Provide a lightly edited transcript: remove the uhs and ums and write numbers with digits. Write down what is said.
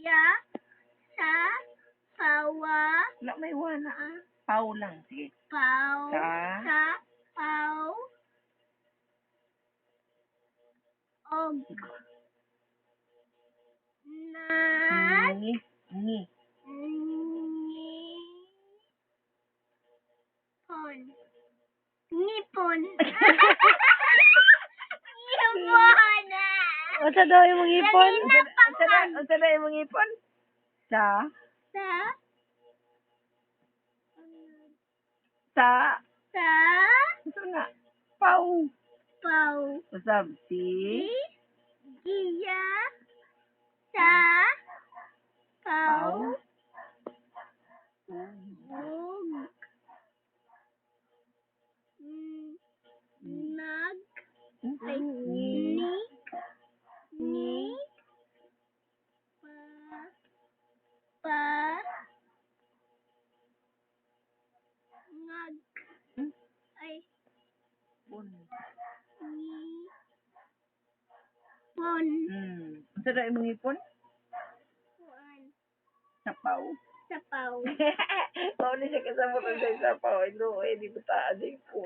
Iya. Sa. Pawa. Wala, may wana. Pau lang. Sige. Pau. Sa. Sa. Pau. Og. Nag. Ni. Ni. Ngipon. Ngipon. Ngipon. Unsa daw imong ipon? Unsa na imong ipon? Sa. Sa. Sa. Sa. Unsa na? Pau. Pau. Usab. Si. Giya. Sa. Pau. Og. Nag. Ay, ni. Ni. Pa. Ngag. Ay. Pon. Ni. Pon. Unsa na imong ipon? Kuan. Sa pau. Sa pau. Mao ni siya kasama sa pau. Ilo, di ba taan po.